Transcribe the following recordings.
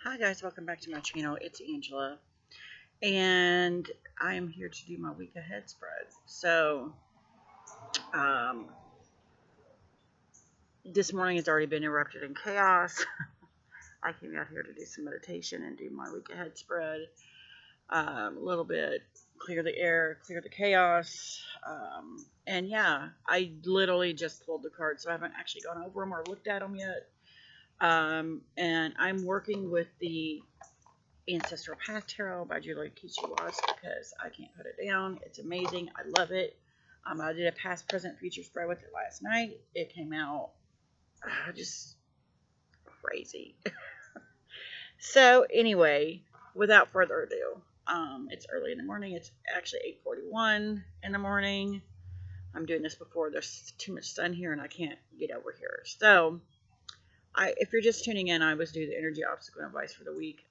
Hi guys, welcome back to my channel. It's Angela, and I am here to do my week ahead spread. Um, this morning has already been erupted in chaos. I came out here to do some meditation and do my week ahead spread. A little bit, clear the air, clear the chaos. And yeah, I literally just pulled the cards, so I haven't actually gone over them or looked at them yet. And I'm working with the Ancestral Path Tarot by Julie Kichi Watts because I can't put it down. It's amazing. I love it. I did a past, present, future spread with it last night. It came out just crazy. So anyway, without further ado, it's early in the morning. It's actually 8:41 in the morning. I'm doing this before there's too much sun here and I can't get over here. So, if you're just tuning in, I always do the energy obstacle advice for the week.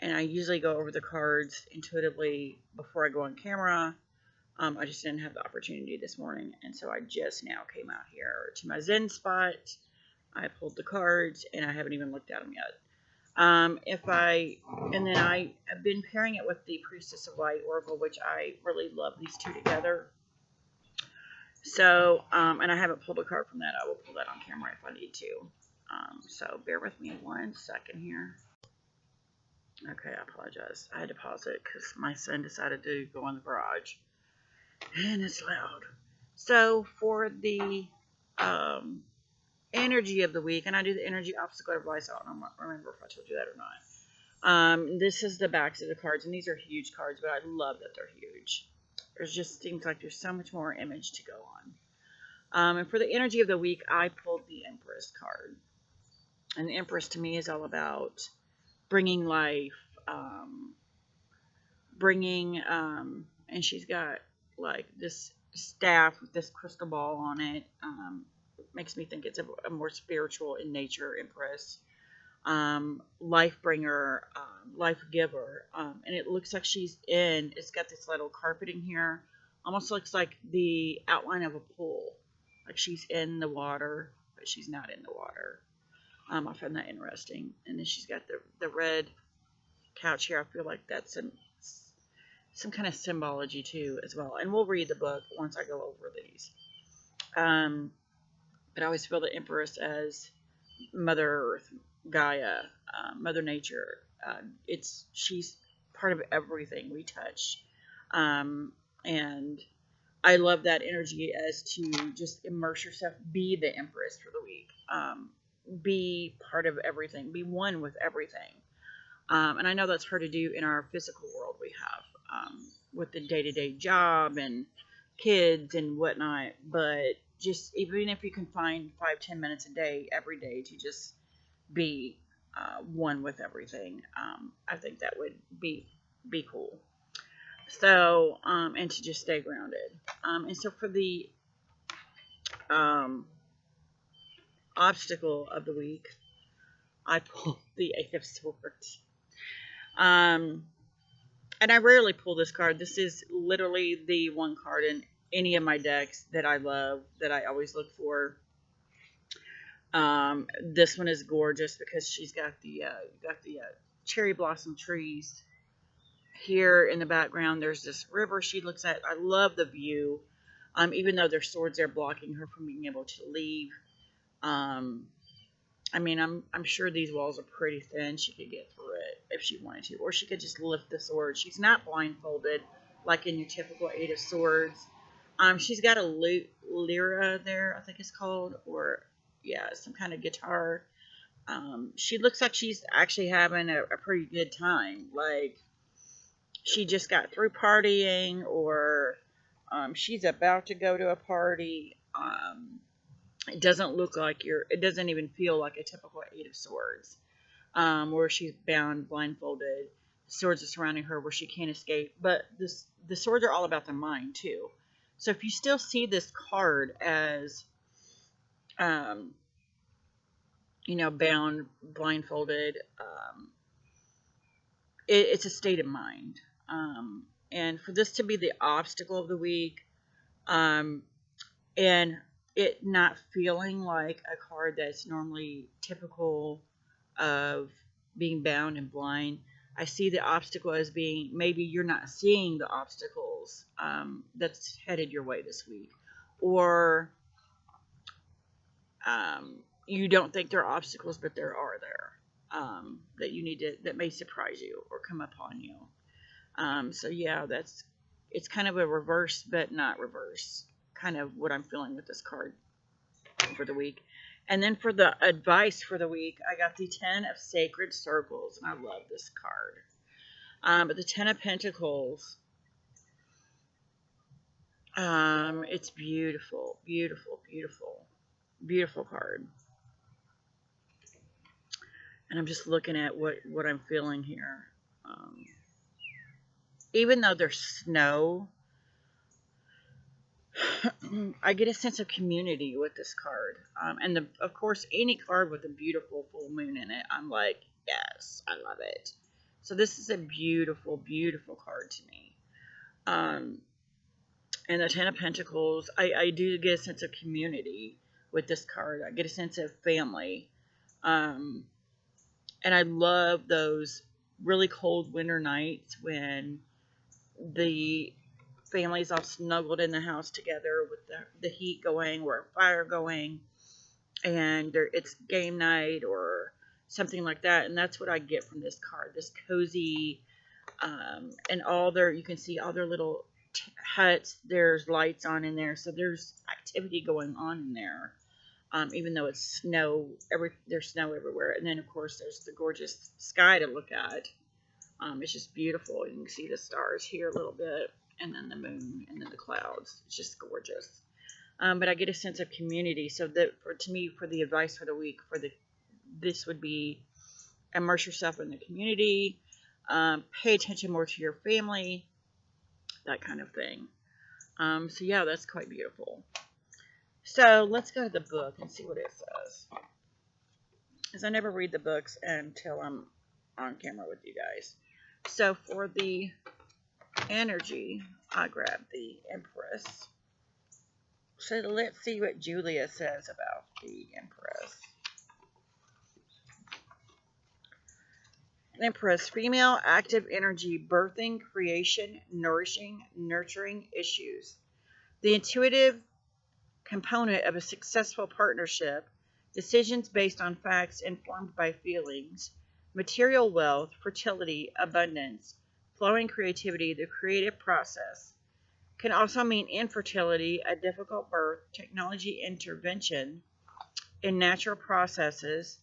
And I usually go over the cards intuitively before I go on camera. I just didn't have the opportunity this morning, and so I just now came out here to my Zen spot. I pulled the cards, and I haven't even looked at them yet. And then I have been pairing it with the Priestess of Light Oracle, which I really love these two together. So, and I haven't pulled a card from that. I will pull that on camera if I need to. So bear with me 1 second here. Okay, I apologize. I had to pause it because my son decided to go in the garage. And it's loud. So for the energy of the week, and I do the energy obstacle advice. I don't remember if I told you that or not. This is the backs of the cards, and these are huge cards, but I love that they're huge. It just seems like there's so much more image to go on. And for the energy of the week, I pulled the Empress card. And the Empress to me is all about bringing life, and she's got like this staff with this crystal ball on it. Makes me think it's a more spiritual in nature Empress. Life bringer, life giver. And it looks like it's got this little carpeting here. Almost looks like the outline of a pool. Like she's in the water, but she's not in the water. I found that interesting. And then she's got the red couch here. I feel like that's some kind of symbology too as well. And we'll read the book once I go over these. But I always feel the Empress as Mother Earth, Gaia, Mother Nature. She's part of everything we touch. And I love that energy as to just immerse yourself, be the Empress for the week. Be part of everything, be one with everything. And I know that's hard to do in our physical world we have, with the day-to-day job and kids and whatnot. But just even if you can find 5-10 minutes a day, every day, to just be one with everything, I think that would be cool. So, and to just stay grounded. And so for the obstacle of the week, I pulled the Eight of Swords. And I rarely pull this card. This is literally the one card in any of my decks that I love, that I always look for. This one is gorgeous because she's got the cherry blossom trees here in the background. There's this river she looks at. I love the view. Even though there's swords there blocking her from being able to leave. I mean, I'm sure these walls are pretty thin. She could get through it if she wanted to, or she could just lift the sword. She's not blindfolded like in your typical Eight of Swords. She's got a lyra there, I think it's called, or yeah, some kind of guitar. She looks like she's actually having a pretty good time. Like she just got through partying, or she's about to go to a party. It doesn't look like it doesn't even feel like a typical Eight of Swords, where she's bound, blindfolded. Swords are surrounding her where she can't escape. But the swords are all about the mind too. So if you still see this card as, bound, blindfolded, it's a state of mind. And for this to be the obstacle of the week, and it not feeling like a card that's normally typical of being bound and blind. I see the obstacle as being maybe you're not seeing the obstacles that's headed your way this week, or you don't think there are obstacles, but there are there that you need to that may surprise you or come upon you. So yeah, it's kind of a reverse, but not reverse. Kind of what I'm feeling with this card for the week. And then for the advice for the week, I got the Ten of Sacred Circles, and I love this card. But the Ten of Pentacles, it's beautiful, beautiful, beautiful, beautiful card. And I'm just looking at what I'm feeling here. Even though there's snow, I get a sense of community with this card. And of course, any card with a beautiful full moon in it, I'm like, yes, I love it. So this is a beautiful, beautiful card to me. And the Ten of Pentacles, I do get a sense of community with this card. I get a sense of family. And I love those really cold winter nights when the families all snuggled in the house together with the heat going or a fire going, and it's game night or something like that. And that's what I get from this card, this cozy, and you can see all their little huts. There's lights on in there, so there's activity going on in there. Even though it's snow, there's snow everywhere. And then of course there's the gorgeous sky to look at. It's just beautiful. You can see the stars here a little bit, and then the moon, and then the clouds. It's just gorgeous. But I get a sense of community. So for the advice for the week, this would be immerse yourself in the community, pay attention more to your family, that kind of thing. So yeah, that's quite beautiful. So let's go to the book and see what it says. Because I never read the books until I'm on camera with you guys. So for the energy, I grabbed the Empress. So let's see what Julia says about the Empress. Empress, female, active energy, birthing, creation, nourishing, nurturing issues. The intuitive component of a successful partnership, decisions based on facts informed by feelings, material wealth, fertility, abundance, flowing creativity, the creative process. Can also mean infertility, a difficult birth, technology intervention in natural processes,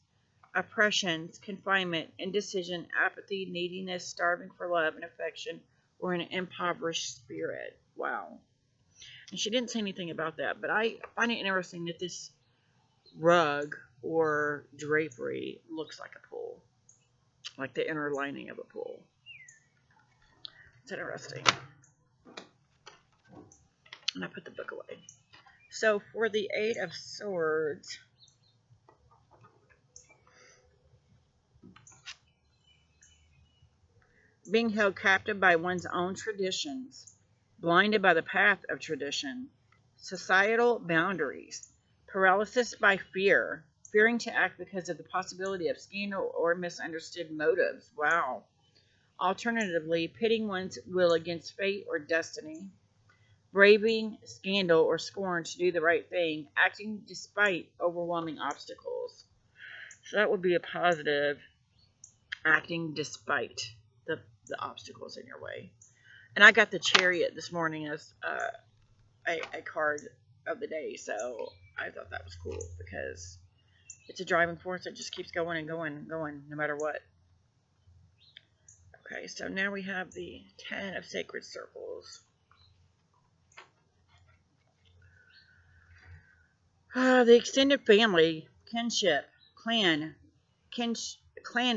oppressions, confinement, indecision, apathy, neediness, starving for love and affection, or an impoverished spirit. Wow. And she didn't say anything about that, but I find it interesting that this rug or drapery looks like a pool, like the inner lining of a pool. It's interesting. And I put the book away. So for the Eight of Swords, being held captive by one's own traditions, blinded by the path of tradition, societal boundaries, paralysis by fear, fearing to act because of the possibility of scandal or misunderstood motives. Wow. Alternatively, pitting one's will against fate or destiny, braving scandal or scorn to do the right thing, acting despite overwhelming obstacles. So that would be a positive, acting despite the obstacles in your way. And I got the Chariot this morning as a card of the day, so I thought that was cool because it's a driving force that just keeps going and going and going no matter what. Okay, so now we have the Ten of Sacred Circles. The extended family, kinship, clan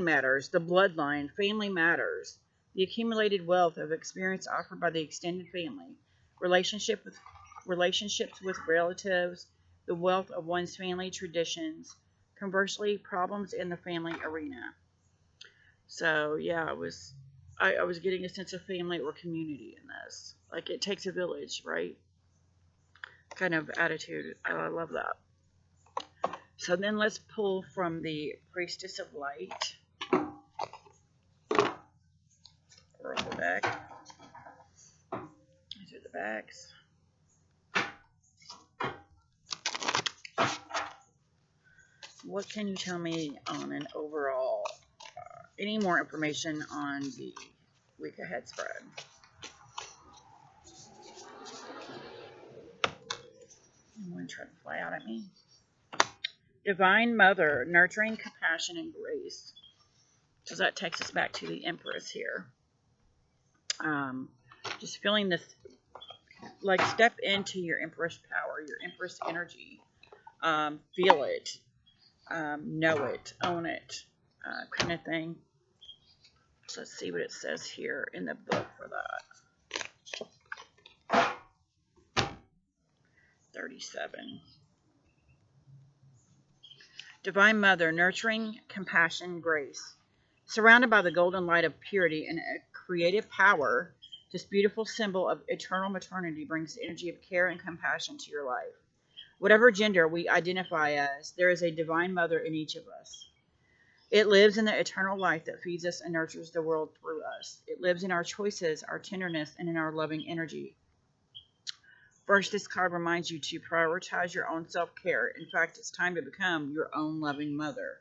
matters, the bloodline, family matters, the accumulated wealth of experience offered by the extended family, relationships with relatives, the wealth of one's family traditions, conversely, problems in the family arena. So yeah, I was getting a sense of family or community in this. Like it takes a village, right? Kind of attitude. I love that. So then let's pull from the Priestess of Light. Roll the back. These are the backs. What can you tell me on an overall, any more information on the week ahead spread? Anyone trying to fly out at me? Divine Mother, nurturing, compassion, and grace. So that takes us back to the Empress here. Just feeling this, like step into your Empress power, your Empress energy. Feel it, know it, own it, kind of thing. So let's see what it says here in the book for that. 37. Divine Mother, nurturing, compassion, grace. Surrounded by the golden light of purity and creative power, this beautiful symbol of eternal maternity brings the energy of care and compassion to your life. Whatever gender we identify as, there is a Divine Mother in each of us. It lives in the eternal light that feeds us and nurtures the world through us. It lives in our choices, our tenderness, and in our loving energy. First, this card reminds you to prioritize your own self-care. In fact, it's time to become your own loving mother.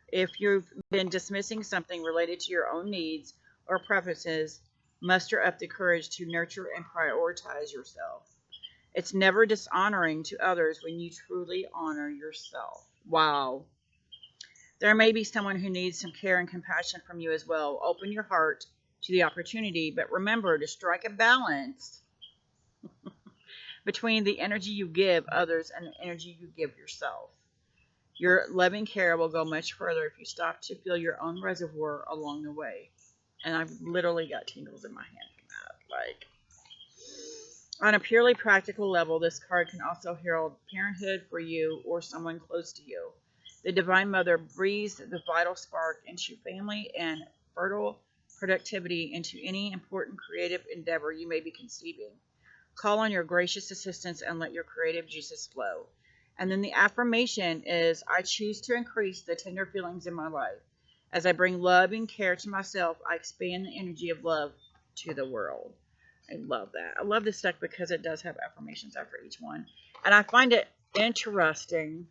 If you've been dismissing something related to your own needs or preferences, muster up the courage to nurture and prioritize yourself. It's never dishonoring to others when you truly honor yourself. Wow. There may be someone who needs some care and compassion from you as well. Open your heart to the opportunity, but remember to strike a balance between the energy you give others and the energy you give yourself. Your loving care will go much further if you stop to fill your own reservoir along the way. And I've literally got tingles in my hand from that. Like, on a purely practical level, this card can also herald parenthood for you or someone close to you. The Divine Mother breathes the vital spark into family and fertile productivity into any important creative endeavor you may be conceiving. Call on your gracious assistance and let your creative juices flow. And then the affirmation is, I choose to increase the tender feelings in my life. As I bring love and care to myself, I expand the energy of love to the world. I love that. I love this deck because it does have affirmations after each one. And I find it interesting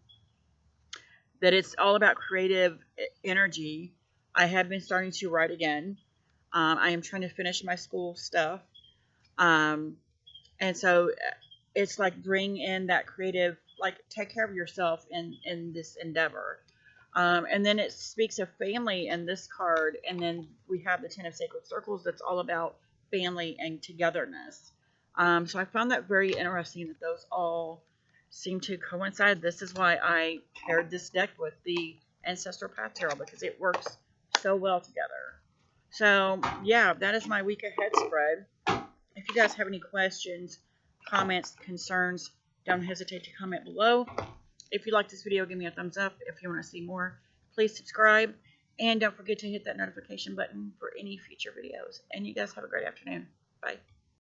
that it's all about creative energy. I have been starting to write again. I am trying to finish my school stuff. And so it's like bring in that creative, like take care of yourself in this endeavor. And then it speaks of family in this card. And then we have the Ten of Sacred Circles that's all about family and togetherness. So I found that very interesting that those all seem to coincide. This is why I paired this deck with the Ancestral Path Tarot, because it works so well together. So yeah, that is my week ahead spread. If you guys have any questions, comments, concerns, don't hesitate to comment below. If you like this video, give me a thumbs up. If you want to see more, please subscribe. And don't forget to hit that notification button for any future videos. And you guys have a great afternoon. Bye.